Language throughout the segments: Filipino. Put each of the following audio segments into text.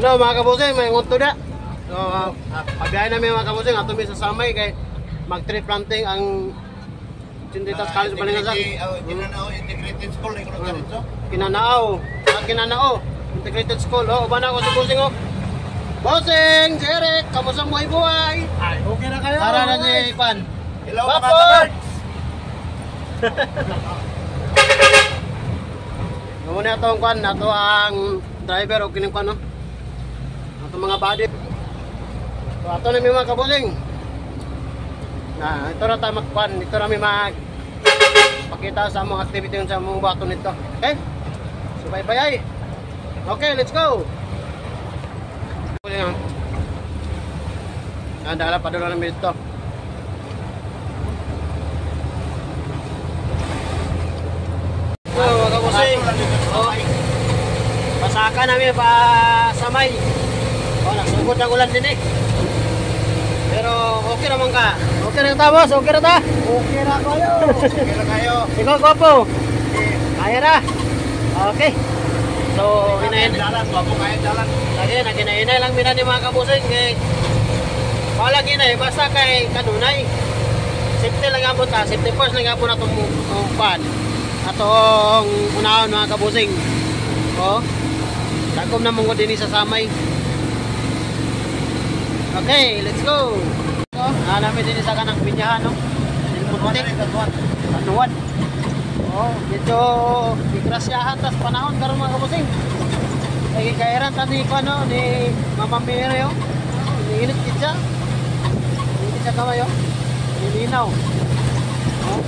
Hello mga kabusing, may ngunto na. So, pabiyahin namin mga kabusing, ato may sasamay kay mag-tree planting ang Chinditas College Balingasan. Kinanao Integrated School ni kuno dito. Kinanao Integrated School. Oh, uban ako si Busing oh. Busing, si Eric, kamusta buhay-buhay? Ay, okay na kayo. Para na si Pan. Hello Papo! mga birds. Muna itong kwan, ito ang driver o kining kwan no? Ito mga body. So ito na may mga kabusing. Ito na tayo magkwan, ito na may pakita sa mga activity sa mga bato nito. Okay? So bye-bye. Okay, let's go! Dala pa doon namin ito. So mga kabusing, pasaka namin pa samay. Nagsugod ng ulan din eh. Pero okay naman ka. Okay na ta boss, okay na ta. Okay na kayo. Okay na kayo. Ikaw gwapo. Kaya na. Okay. So hinahin. Gwapo kaya dalan. Lagi na ginahinay lang mina ni mga kabusing kay wala ginay basta kay kanunay. Safety lang gapon ta, safety first lang gapon atong pan. Atong unahon mga kabusing. Oh. Dagom na mong din sa samay. Okay, let's go. So, namin din sa kanang binyahan, no? Anuan. Oh, medyo igrasyahan tas panahon karon mga kabusing. Lagi kairan tani ko no ni Mama Mary yo. Init kitsa. Init sa kamayo. Linaw. Oh.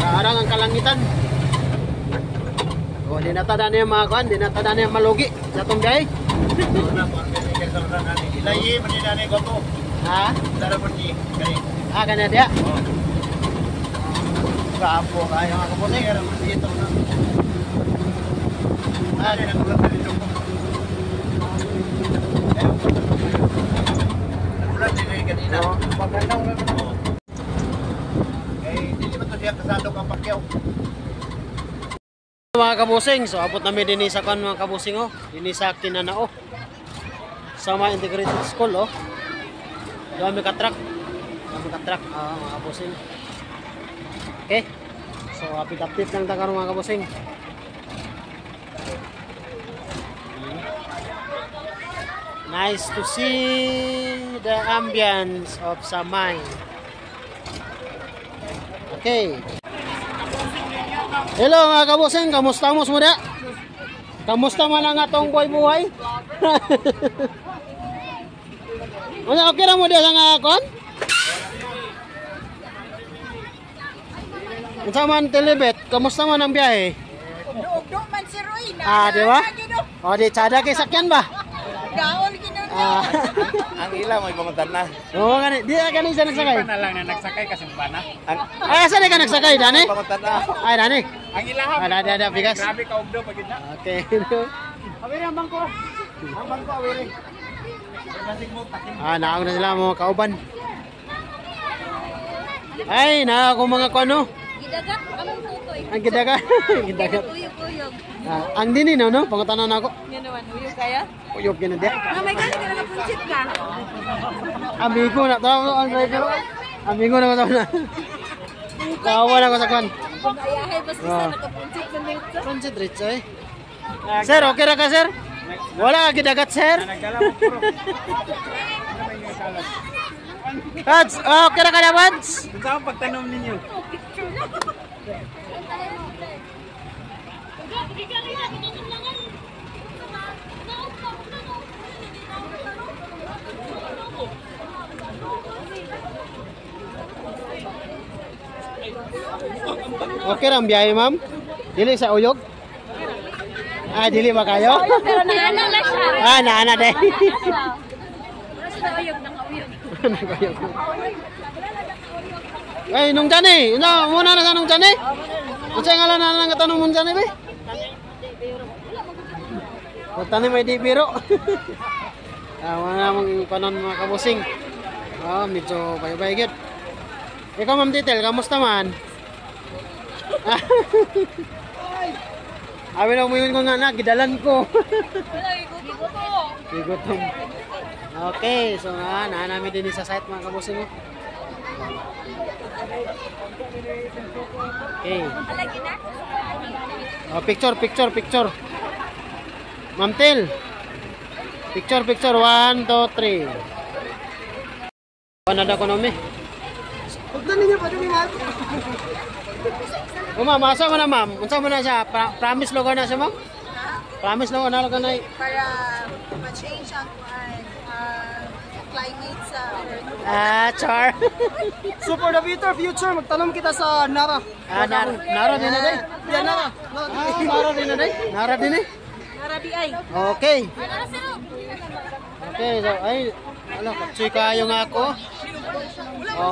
Parang ang kalangitan. Oh, di natada niya mga kuan, di natada niya malugi sa tong biyahe. Ilayi manidane goto. Ha? Dara pergi kay. Kana dia. Gwapo kayo mga kabusing era dito na. Ari na kulat dito. Kulat din kanina. Pagkanaw na. Dili man to siya kasado kang pakyaw. Mga kabusing, so abot namin din sa kan mga kabusing oh. Dini sa Kinanao. Sama Integrated School oh. Dami ka truck. Mga kabusing. Okay. So update lang ta karon mga kabusing. Nice to see the ambience of Samay. Okay. Hello mga kabusing, kamusta mo muda? Kamusta man ang atong buhay-buhay? Okay ra mo dia sa kon? Unsa man Telebet, kamusta man ang biyahe? Dugdug man si Roy na. Di ba? O di tsada kay sakyan ba? Gaol gino. Ang ila may pamuntan na. Oo gani, di ka isa nagsakay. Pa na lang na nagsakay kasi bana. Ay asa ka nagsakay dani? Pamuntan na. Ay dani. Ang ilahap. Ada bigas. Grabe ka ugdo pagid na. Okay. Awiri ang bangko. Ang bangko awiri. Naog na sila mga kauban. Ay, na ako mga kuano. Gidagat among tutoy. Ang gidagat. Gidagat. Uyog-uyog. Ang dini no, pangutanan na ako. Yan naman, uyog kaya? Uyog gina dia. May gani ka nakapunsit ka. Amigo na tawo ang driver. Amigo na tawo na. Kawa na ko sa kan. Kung ayahay basta sa nakapunsit sa dito. Punsit rich eh. Sir, okay ra ka sir? Wala ka gidagat sir? Nagdala mo puro. Pads, okay ra ka na Pads? Unsa ang pagtanom ninyo? Okay ra ang biyahe ma'am? Dili sa uyog? Dili ba kayo? Pero naana na siya. Naana day. Pero sa uyog, naka-uyog. Ay, nung dani. Muna na sa nung dani. Unsa ngalan na lang katanong mo dani be? Tani may di biro. Wala namang kanon mga kabusing. Medyo bay-bay gid. Ikaw Ma'am Titel, kamusta man? Amin ang umuyon ko nga na, gidalan ko. Wala, igutom. Igutom. Okay, so namin din sa site mga kabusing. Okay. Alagi na? Oh, picture. Ma'am Tel. Picture. 1, 2, 3. Ano na ekonomi? Pagdali niya pa rin nga. Ma'am, asa mo na ma'am? Unsa mo na siya? Promise logo na siya ma'am? Promise logo na na. Para ma-change ang climate sa Earth. Char. So for the better future, magtanong kita sa Nara. Nara din na day. Yan Nara. Nara din na day. Nara din eh. Para di ay. Okay. Okay, so ay kapsoy kayo nga ako.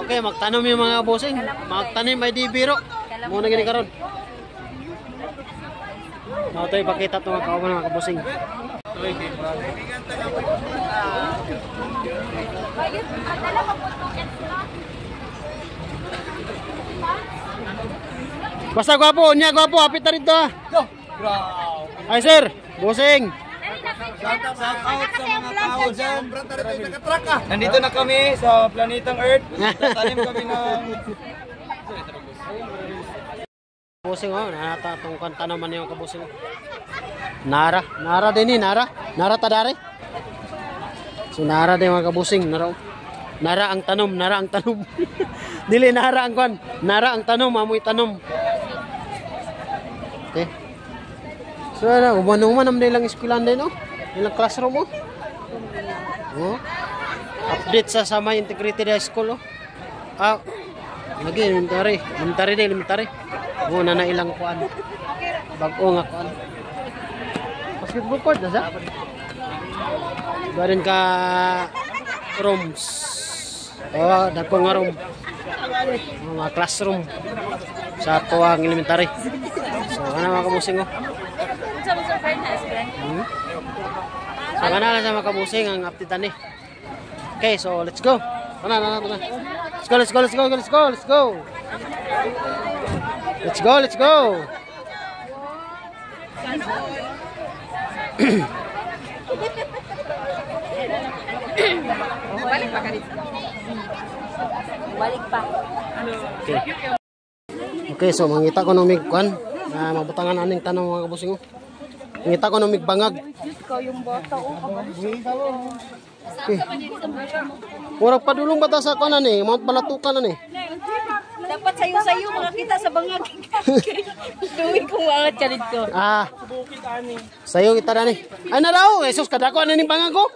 Okay, magtanom yung mga bossing. Magtanim ay di biro. Muna gini karon. Ito ipakita ito mga kauban mga kabosing. Basta gwapo, hapit na rin to. Ay sir, bossing. Shout out sa mga tao dyan. Nandito na kami sa planetang Earth. Tatanim kami ng... Bossing oh, natatong kanta naman yung kabosing. Nara din eh, Nara tadari. So Nara din mga kabosing, Nara ang tanom. Dili Nara ang kwan, Nara ang tanom, amoy tanom. Okay. So umanong man am nilang eskwelahan din oh. Nilang classroom oh. Oh. Update sa Samay Integrated High School oh. Lagi elementary. Oh, na ilang kuan. Bag-o nga kuan. Basketball court na sa? Garin ka rooms. Oh, dako nga room. Mga classroom sa tuwang elementary. So, kana mga kabusing oh. Sa mga fairness, friend. So, kana lang sa mga kabusing ang updatean ni. Okay, so let's go. Kana. Let's go. Balik pa. Okay, so mangita ko ng migkuan. Mabutangan aning tanong mga kabusing. Mangita ko ng migbangag. Ikaw yung bata o Okay. Murag padulong bata sa kuan ani, mount balatukan ani. dapat sayo-sayo mga kita sa bangag. Duwi kong wangat ka dito. Sayo kita na ni. Ay na raw, Jesus kadako na ni bangag ko.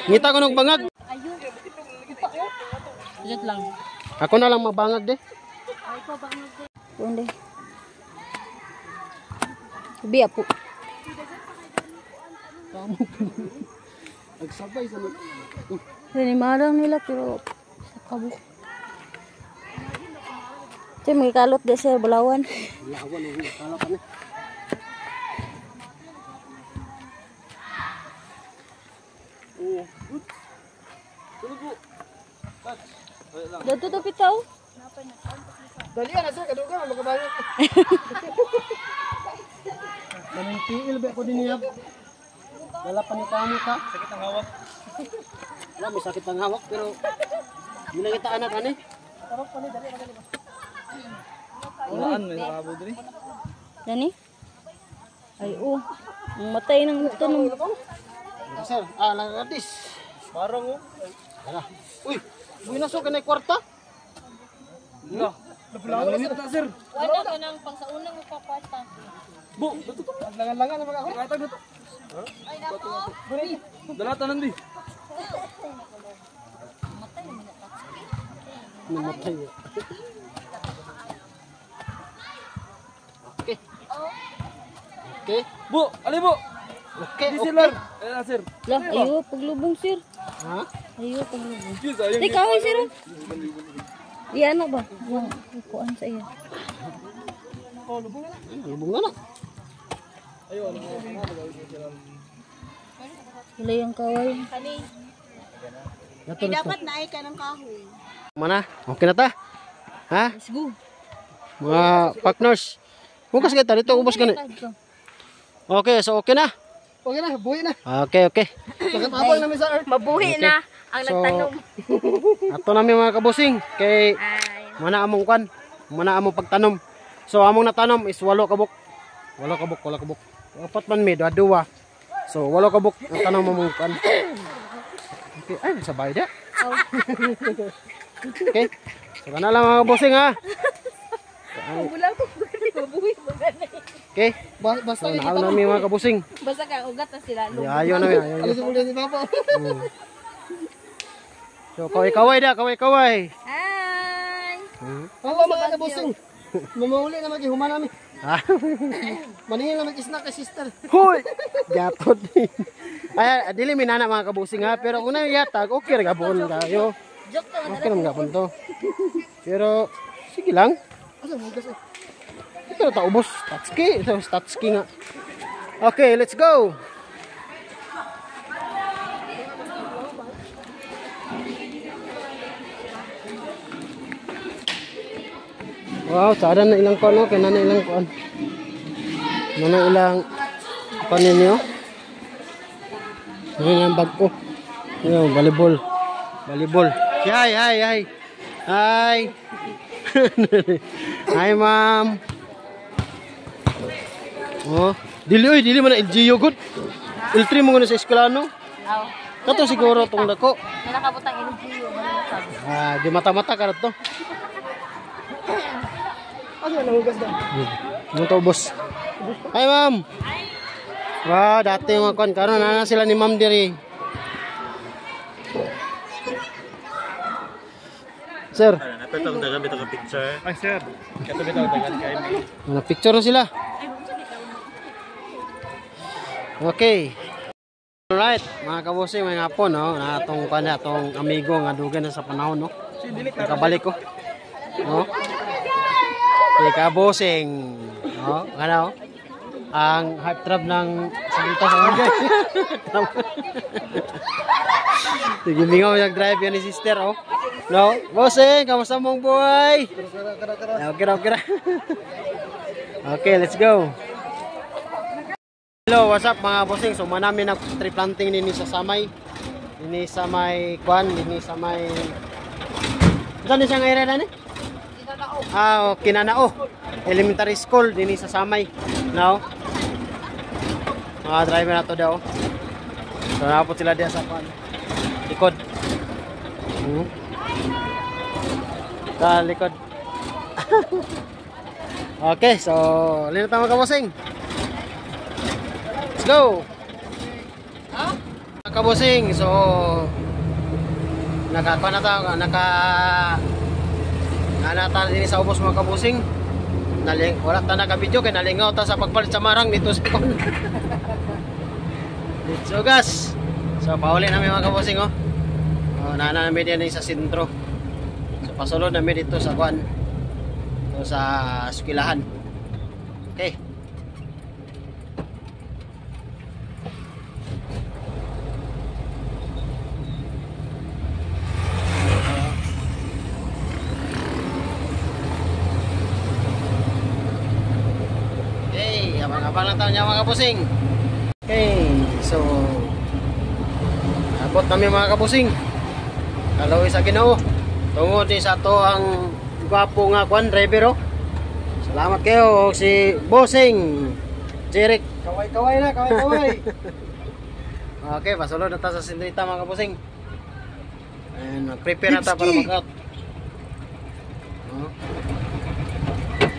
Ngita ko ng bangag. Jet lang. Ako na lang mabangag de. Ay ko bangag de. Unde. Biya po. Nagsabay sa Hinimarang nila pero sa kabuk. Ito may kalot de sir, Bulawan. Bulawan ang kalot ni. Dito to pitaw. Dali na sir, kaduga magabayad. Naningtiil ba ko din niya? Wala pa ni kamo ka. Sakit ang hawak. Wala may sakit ang hawak pero hindi na kita anak ani. Walaan may nakabo diri. Nani? Ay oh. Ang matay ng ito nung Sir, lagadis. Parang oh. Ala. Uy, binaso ka na kwarta? No. Napulangan na ta sir. wala ka nang pang sa unang magpaparta. Bu, dito to. Langan-langan na mga ako. Katag dito. Ay nako. Dalata nandi. Namatay. Okay. Okay. Bu, ali bu. Okay. Di sir. Sir. Lah, ayo paglubong sir. Ha? Ayo paglubong. Yes, ayun. Teka, ay sir. Iya na ba? Yung kuan sa iya. Lubong na na. Wala yung kaway. Dapat na ay ka ng kahoy. Mana? Okay na ta? Ha? Let's go. Mga partners. Hugas kita dito, ubos gani. Okay, so okay na. Okay na, buhay na. Okay. Nakatapang namin sa earth. Mabuhi na ang So, nagtanom. ato namin mga kabusing kay Ay. mana among pagtanom. So among natanom is 8 kabuk. 8 kabuk. Apat man mi duwa. So 8 kabuk ang tanom among kwan. Okay, ay sabay dia. Okay. So kana lang mga kabusing ha. Wala ko mabuhi magana. Okay. Basta So naam namin mga kabusing. Basta ka ugat na sila. Ayaw namin, ayaw. Ano sa muli si Papa? So kaway da. Hi. Papa, mga kabusing. Mamahuli na maghihuman namin. Ah. Maningin na mag-snack kay sister. Hoy! Gatod. Ay, dili minana mga kabusing ha, pero kung yatag, okay ra gabon kayo. Joke to. Okay naman gabon to. Pero sige lang. Asa mo gas? Ito na taubos. Tatski. Ito tatski nga. Okay, let's go. Wow, sada na ilang kuan no, kay na ilang kuan. Na ilang kuan ninyo. Ang bag ko. Yo, volleyball. Hi. Hi, ma'am. Oh, dili man na LGU good. L3 mo na sa eskwela no. Aw. Kato siguro tong dako. Nakabutang NGO ba? Di mata-mata ka to. Asa na hugas daw? Ano to, boss? Hi, ma'am. Wow, dati yung mga kuan karon na sila ni ma'am diri. Sir, Napitong dagan bitaw ka picture. Ay sir. Kato bitaw dagan kay mi. mga picture na sila. Okay. Alright, mga kabusing, mga hapon, no? Na atong kuan atong amigo nga dugan na sa panahon, no? Nakabalik ko. No? Okay, kabusing. No? Ano? Ang heart throb ng salita sa mga. Sige, mingaw nag-drive yan ni sister, oh. No? Bossing, kamusta mong buhay? Okay. Okay, let's go. Hello, what's up mga bossing? So, manami na tree planting din sa Samay. Dini sa may kwan, dini sa may... Saan din siya nga area na ni? Kinanao. Elementary school, dini sa Samay. Now, mga driver na to daw. So, napot sila diya sa kwan. Likod. Sa likod. Okay, so, linot na mga bossing. Let's go! Mga kabusing, so nakakuha na tayo, nanata din sa ubos mga kabusing. Wala tayo naka-video kaya nalingaw tayo sa pagpalit sa marang dito sa ikon. So gas, so pauli namin mga kabusing, oh. Nana namin din sa sentro. So pasulod namin dito sa kuan, dito sa eskwelahan. Okay. Abang lang tayo niya mga kabusing. Okay, so abot kami mga kabusing. Kalawin sa Ginoo. Tungod din sa to ang gwapo nga kwan driver, oh. Salamat kayo si Bossing Jeric. Kaway na, kaway. Okay, pasulod na tayo sa sindrita mga kabusing. And mag-prepare na tayo para mag-out.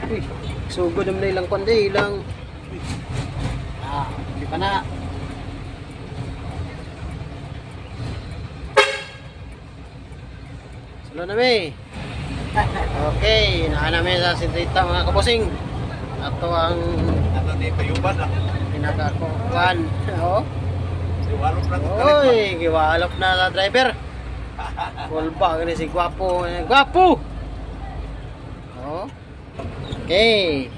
Uy, sugod naman na ilang kwan day, ilang hindi pa na. Salo na may. Okay, nahanami sa sindrita mga kabusing. Ato ang pinakakukan. Oh. Oy, giwalop na sa driver. Full bag ni si Gwapo. Gwapo! Oh. Okay.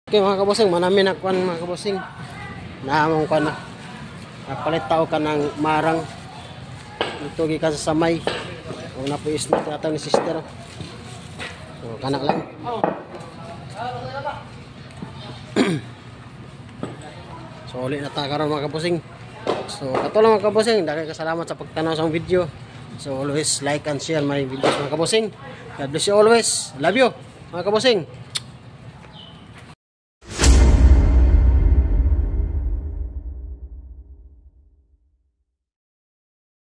Okay mga kabusing, manami na kuan mga kabusing. Naamong kuan na. Napalit tao ka ng marang. Ito gikan sa Samay. Kung napuis na tiyata ni sister. So kanak lang. So uli na ta karon mga kabusing. So kato lang mga kabusing, daghan kasalamat sa pagtanaw sa video. So always like and share my videos mga kabusing. God bless you always. Love you mga kabusing.